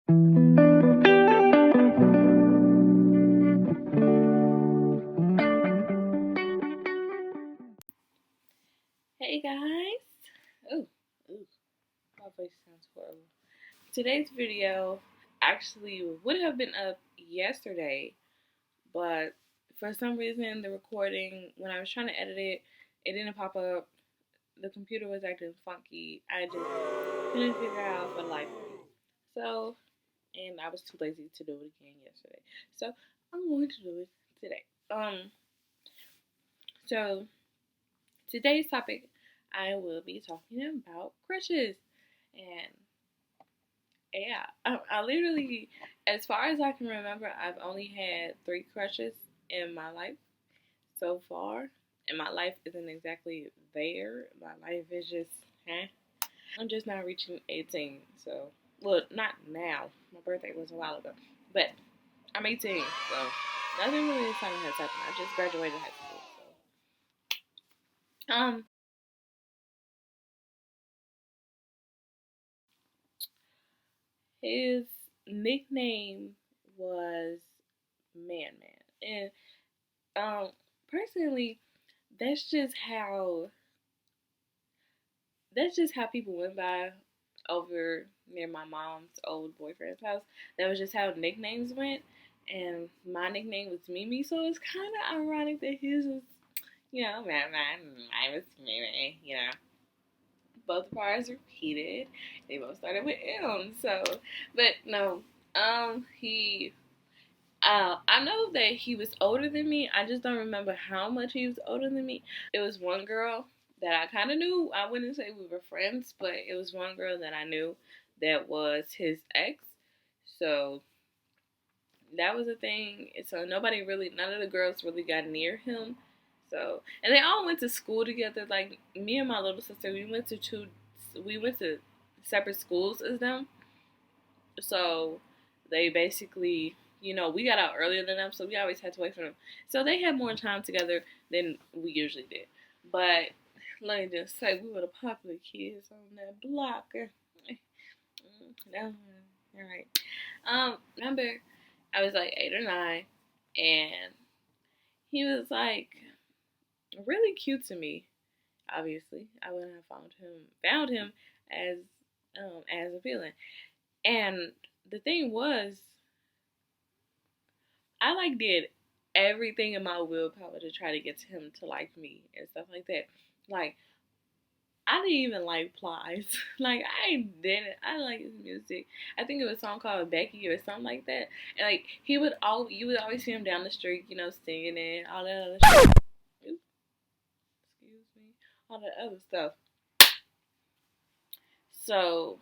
Hey guys! Ooh, ooh, my voice sounds horrible. Today's video actually would have been up yesterday, but for some reason the recording, when I was trying to edit it, it didn't pop up. The computer was acting funky. I just couldn't figure out what life was. So, and I was too lazy to do it again yesterday. So, I'm going to do it today. So today's topic, I will be talking about crushes. And yeah, I literally, as far as I can remember, I've only had 3 crushes in my life so far. And my life isn't exactly there. My life is just, eh. I'm just now reaching 18. So, well, not now. My birthday was a while ago. But I'm 18. So, nothing really exciting has happened. I just graduated high school. So, his nickname was Man Man. And personally, that's just how people went by over near my mom's old boyfriend's house. That was just how nicknames went, and my nickname was Mimi. So it's kind of ironic that his was, Man Man. I was Mimi. Both of ours repeated. They both started with M. So, but no, he I know that he was older than me. I just don't remember how much he was older than me. It was one girl that I kind of knew. I wouldn't say we were friends, but it was one girl that I knew that was his ex. So that was a thing. So none of the girls really got near him. So, and they all went to school together. Like me and my little sister, we went to separate schools as them. So they basically, we got out earlier than them, so we always had to wait for them. So they had more time together than we usually did. But let me just say, we were the popular kids on that block. No, all right. Remember, I was like 8 or 9, and he was like really cute to me. Obviously, I wouldn't have found him as appealing. And the thing was, I like did everything in my willpower to try to get to him to like me and stuff like that. Like I didn't even like Plies. Like I didn't. I like his music. I think it was a song called Becky or something like that. And like you would always see him down the street, singing and all that other shit. Oops, excuse me, all that other stuff. So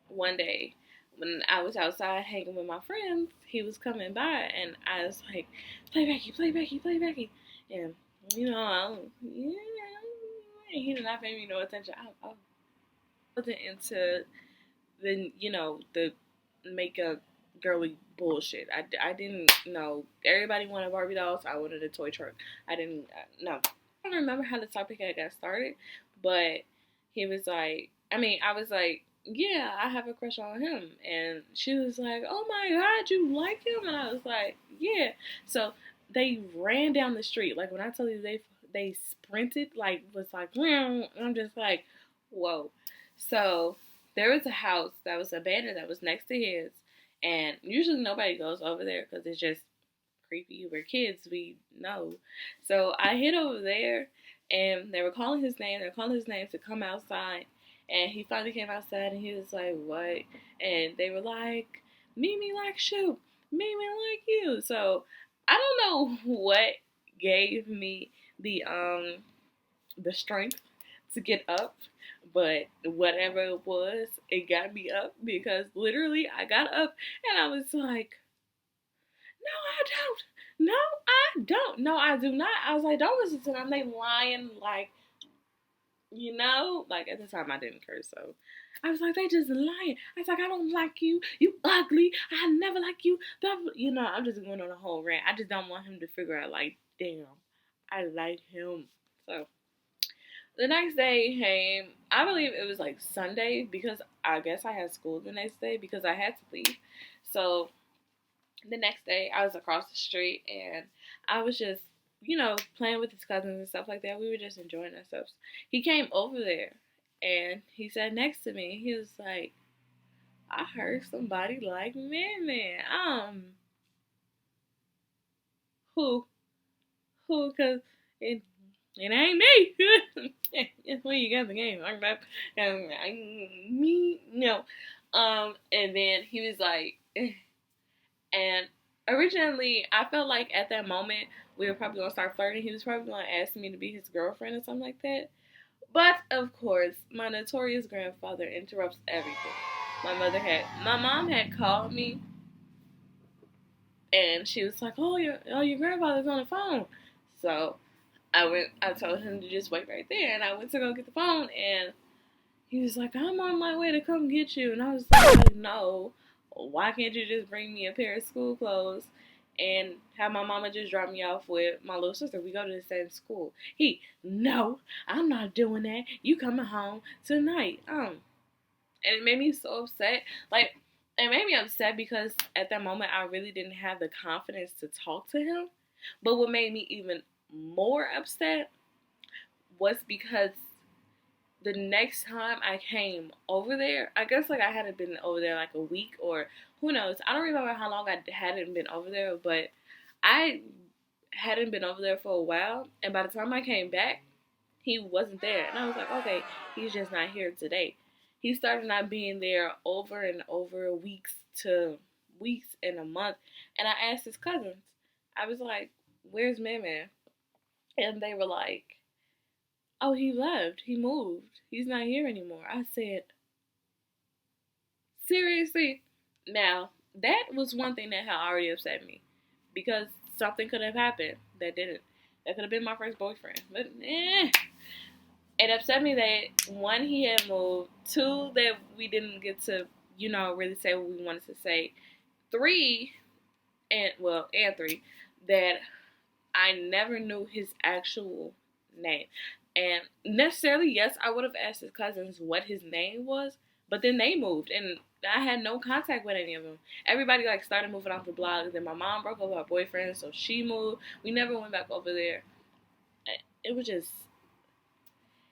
one day when I was outside hanging with my friends, he was coming by, and I was like, "Play Becky, play Becky, play Becky," and yeah, he did not pay me no attention. I wasn't into the makeup girly bullshit. I didn't know. Everybody wanted Barbie dolls. I wanted a toy truck. I didn't no. I don't remember how the topic had got started, but he was like, I was like, yeah, I have a crush on him, and she was like, oh my god, you like him, and I was like, yeah. So they ran down the street. Like when I tell you they sprinted, like was like, I'm just like, whoa. So there was a house that was abandoned that was next to his, and usually nobody goes over there because it's just creepy. We're kids, we know. So I hid over there, and they were calling his name. They were calling his name to come outside, and he finally came outside, and he was like, "What?" And they were like, "Mimi likes you. Mimi like you." So I don't know what gave me the strength to get up, but whatever it was, it got me up because literally I got up and I was like, no, I don't. No, I don't. No, I do not. I was like, don't listen to them. They lying like, like at the time I didn't curse, so I was like, they just lying. I was like, I don't like you. You ugly. I never like you. I'm just going on a whole rant. I just don't want him to figure out like, damn, I like him. So The next day came, I believe it was like Sunday because I guess I had school the next day because I had to leave. So the next day I was across the street and I was just, playing with his cousins and stuff like that. We were just enjoying ourselves. He came over there and he sat next to me. He was like, I heard somebody like Man Man. Who? Who? Cause it ain't me. It's when you got the game like that. Me, no. And then he was like, and originally I felt like at that moment we were probably gonna start flirting. He was probably gonna ask me to be his girlfriend or something like that. But of course, my notorious grandfather interrupts everything. My mom had called me and she was like, your grandfather's on the phone. So I told him to just wait right there, and I went to go get the phone, and he was like, I'm on my way to come get you, and I was like, no, why can't you just bring me a pair of school clothes and have my mama just drop me off with my little sister? We go to the same school. No, I'm not doing that. You coming home tonight. And it made me so upset. Like, it made me upset because at that moment I really didn't have the confidence to talk to him. But what made me even more upset was because the next time I came over there, I guess like I hadn't been over there like a week or who knows. I don't remember how long I hadn't been over there, but I hadn't been over there for a while. And by the time I came back, he wasn't there. And I was like, okay, he's just not here today. He started not being there over and over weeks and a month. And I asked his cousins, I was like, where's Man Man? And they were like, oh, he left. He moved. He's not here anymore. I said, seriously? Now, that was one thing that had already upset me because something could have happened that didn't. That could have been my first boyfriend. But, it upset me that one, he had moved, two, that we didn't get to, really say what we wanted to say, three, and three, that I never knew his actual name. And necessarily, yes, I would have asked his cousins what his name was, but then they moved, and I had no contact with any of them. Everybody like started moving off the block. Then my mom broke up with her boyfriend, so she moved. We never went back over there. It was just,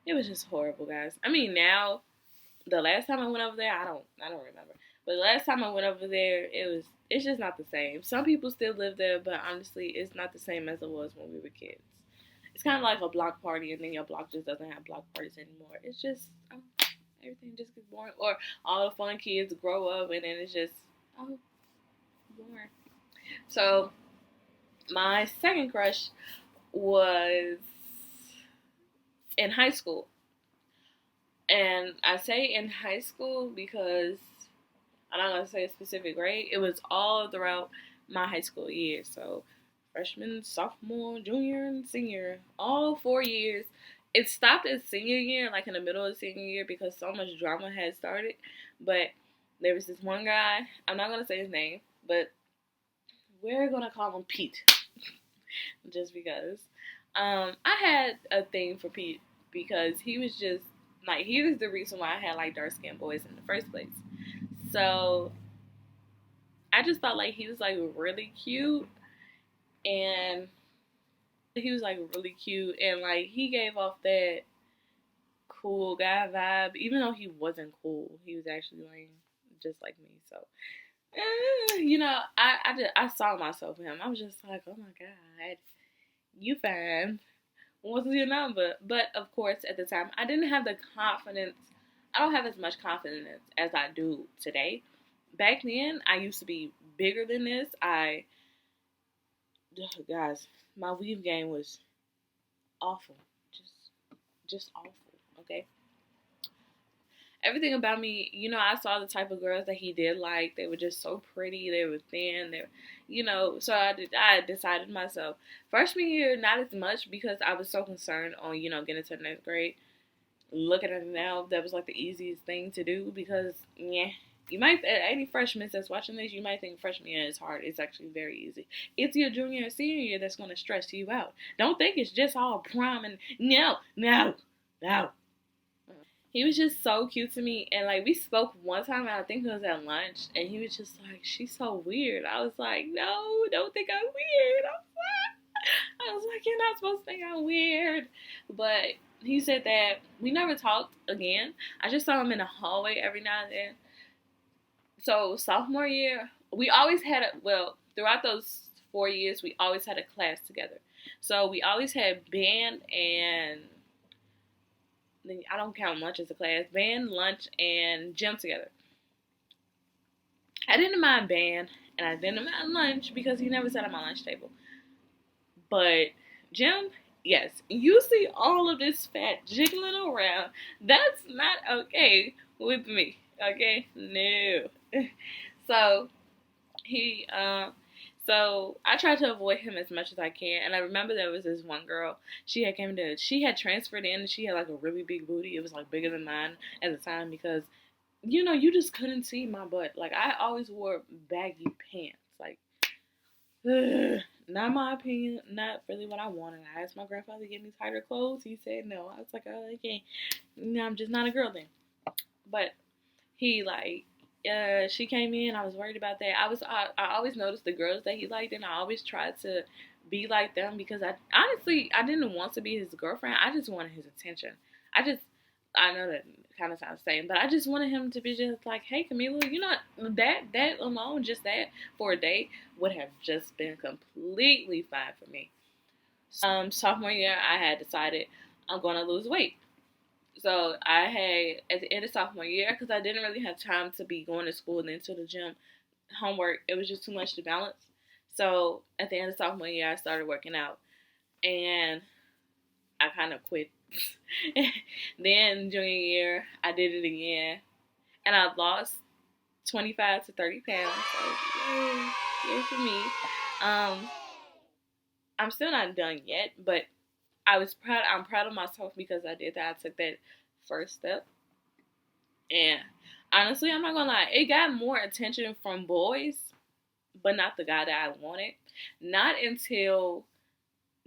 it was just horrible, guys. I mean, now the last time I went over there, I don't remember. But the last time I went over there, it's just not the same. Some people still live there, but honestly, it's not the same as it was when we were kids. It's kind of like a block party, and then your block just doesn't have block parties anymore. It's just everything just gets boring, or all the fun kids grow up, and then it's just boring. So my second crush was in high school. And I say in high school because I'm not going to say a specific grade. It was all throughout my high school years. So freshman, sophomore, junior, and senior, all 4 years. It stopped at senior year, like in the middle of senior year, because so much drama had started. But there was this one guy, I'm not going to say his name, but we're going to call him Pete. Just because. I had a thing for Pete because he was just, like, he was the reason why I had, like, dark-skinned boys in the first place. So, I just thought, like, he was, like, really cute. And he was, like, really cute. And, like, he gave off that cool guy vibe. Even though he wasn't cool. He was actually, like, just like me. So, I saw myself in him. I was just like, oh, my God. You fine. What's your number? But of course, at the time, I didn't have the confidence. I don't have as much confidence as I do today. Back then, I used to be bigger than this. Guys, my weave game was awful. Just awful. Okay. Everything about me, I saw the type of girls that he did like. They were just so pretty. They were thin. So I decided myself. Freshman year, not as much because I was so concerned on, getting to the next grade. Looking at it now, that was like the easiest thing to do because, you might, any freshmen that's watching this, you might think freshman year is hard. It's actually very easy. It's your junior and senior year that's going to stress you out. Don't think it's just all prom and no. No. He was just so cute to me, and like we spoke one time, and I think it was at lunch, and he was just like, "She's so weird." I was like, "No, don't think I'm weird." I was like, "You're not supposed to think I'm weird," but he said that we never talked again. I just saw him in the hallway every now and then. So sophomore year, we always had throughout those 4 years, we always had a class together. So we always had band and I don't count lunch as a class. Band, lunch, and gym together. I didn't mind band, and I didn't mind lunch because he never sat at my lunch table. But gym, yes. You see all of this fat jiggling around. That's not okay with me. Okay? No. So he so I tried to avoid him as much as I can. And I remember there was this one girl. She had transferred in and she had like a really big booty. It was like bigger than mine at the time because you just couldn't see my butt. Like I always wore baggy pants. Like not my opinion, not really what I wanted. I asked my grandfather to get me tighter clothes. He said no. I was like, oh, okay. No, I'm just not a girl then. But he like she came in. I was worried about that. I always noticed the girls that he liked, and I always tried to be like them because I honestly I didn't want to be his girlfriend. I just wanted his attention. I just I know that kind of sounds same, but I just wanted him to be just like, hey Camila, you know that alone, just that for a day would have just been completely fine for me. Sophomore year, I had decided I'm going to lose weight. So I had at the end of sophomore year because I didn't really have time to be going to school and then to the gym, homework. It was just too much to balance. So at the end of sophomore year, I started working out, and I kind of quit. Then junior year, I did it again, and I lost 25 to 30 pounds. So yay for me. Um, I'm still not done yet, but I was proud. I'm proud of myself because I did that. I took that first step. And honestly, I'm not gonna lie, it got more attention from boys, but not the guy that I wanted. Not until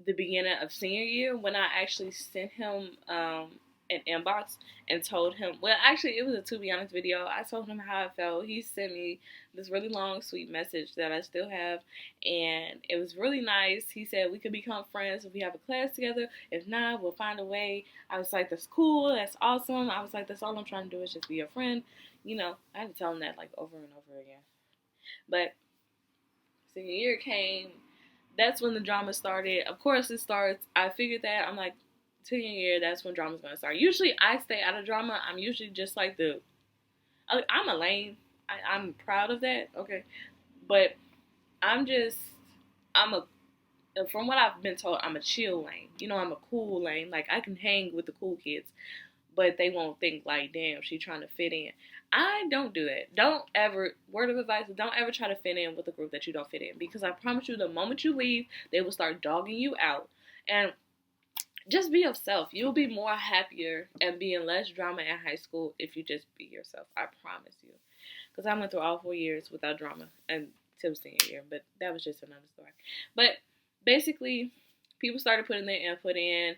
the beginning of senior year when I actually sent him an inbox and told him. Well, actually, it was a to be honest video. I told him how I felt. He sent me this really long, sweet message that I still have, and it was really nice. He said we could become friends if we have a class together. If not, we'll find a way. I was like, that's cool. That's awesome. I was like, that's all I'm trying to do is just be your friend. I had to tell him that like over and over again. But senior year came, that's when the drama started. Of course, it starts. I figured that. I'm like, senior year, that's when drama's gonna start. Usually, I stay out of drama. I'm usually just like I'm a lame. I'm proud of that. Okay, but I'm just, I'm a. From what I've been told, I'm a chill lane. I'm a cool lane. Like I can hang with the cool kids, but they won't think like, damn, she trying to fit in. I don't do that. Don't ever, word of advice, don't ever try to fit in with a group that you don't fit in. Because I promise you, the moment you leave, they will start dogging you out. And just be yourself. You'll be more happier and be in less drama in high school if you just be yourself. I promise you. Because I went through all 4 years without drama until senior year. But that was just another story. But basically, people started putting their input in,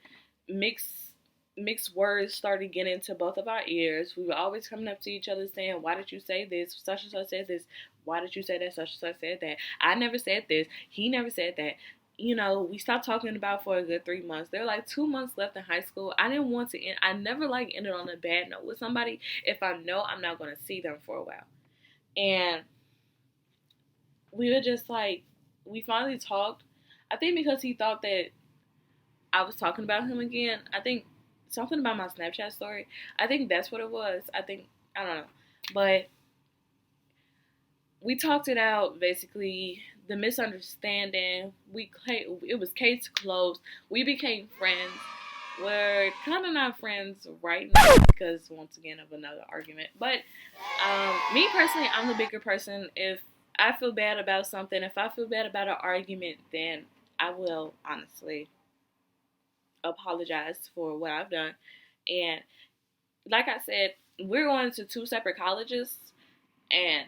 mixed mixed words started getting into both of our ears. We were always coming up to each other saying, why did you say this? Such and such said this. Why did you say that? Such and such said that. I never said this. He never said that. We stopped talking about for a good 3 months. There were like 2 months left in high school. I didn't want to end. I never ended on a bad note with somebody if I know I'm not going to see them for a while. And we were just like, we finally talked. I think because he thought that I was talking about him again. I think something about my Snapchat story. I think that's what it was. I don't know. But we talked it out basically. The misunderstanding. It was case closed. We became friends. We're kind of not friends right now because once again of another argument. But me personally, I'm the bigger person. If I feel bad about something, if I feel bad about an argument, then I will honestly apologize for what I've done. And like I said, we're going to two separate colleges, and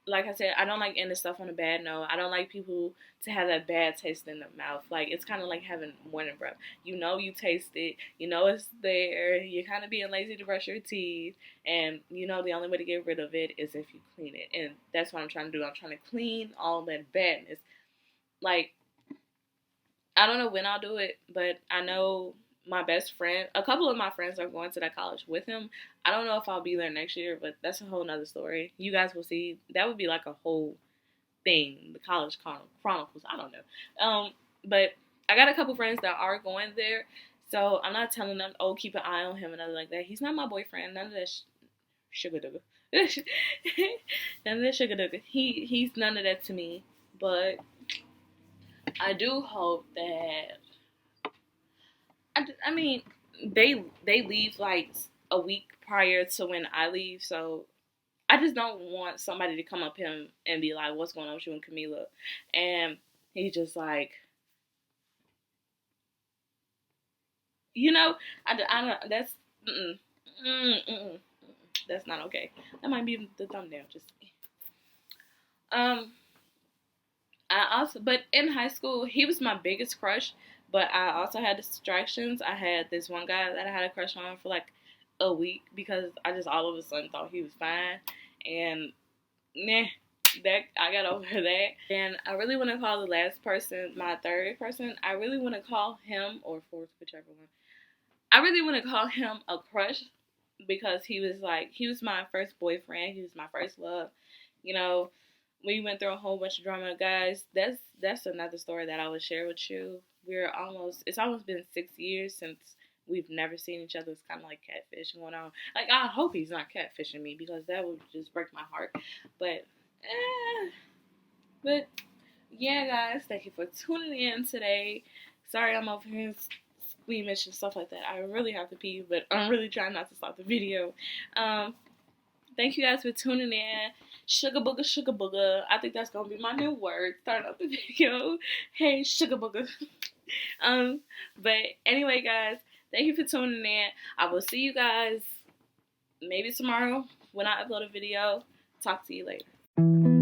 like I said, I don't like ending stuff on a bad note. I don't like people to have that bad taste in their mouth. Like, it's kind of like having morning breath. You know, you taste it. You know it's there. You're kind of being lazy to brush your teeth, and you know the only way to get rid of it is if you clean it. And that's what I'm trying to do. I'm trying to clean all that badness. Like, I don't know when I'll do it, but I know my best friend, a couple of my friends are going to that college with him. I don't know if I'll be there next year, but that's a whole nother story. You guys will see. That would be like a whole thing, the college chronicles. I don't know. But I got a couple friends that are going there, so I'm not telling them, oh, keep an eye on him and nothing like that. He's not my boyfriend. None of that sugar dugger. None of that sugar dugger. He's none of that to me. But I do hope that I mean, they leave like a week prior to when I leave, so I just don't want somebody to come up him and be like, "What's going on with you and Camila?" And he's just like, you know, I don't. That's mm-mm, mm-mm, that's not okay. That might be the thumbnail. Just um, I also, but in high school, he was my biggest crush. But I also had distractions. I had this one guy that I had a crush on for like a week because I just all of a sudden thought he was fine, and nah, that I got over that. And I really want to call the last person, my third person. I really want to call him or fourth, whichever one. I really want to call him a crush because he was my first boyfriend. He was my first love. You know, we went through a whole bunch of drama, guys. That's another story that I would share with you. It's almost been 6 years since we've never seen each other. It's kind of like catfish going on. Like, I hope he's not catfishing me because that would just break my heart. But, but yeah, guys, thank you for tuning in today. Sorry, I'm over here squeamish and stuff like that. I really have to pee, but I'm really trying not to stop the video. Thank you guys for tuning in. Sugar booger, sugar booger. I think that's gonna be my new word. Starting off the video. Hey, sugar booger. But anyway, guys, thank you for tuning in. I will see you guys maybe tomorrow when I upload a video. Talk to you later.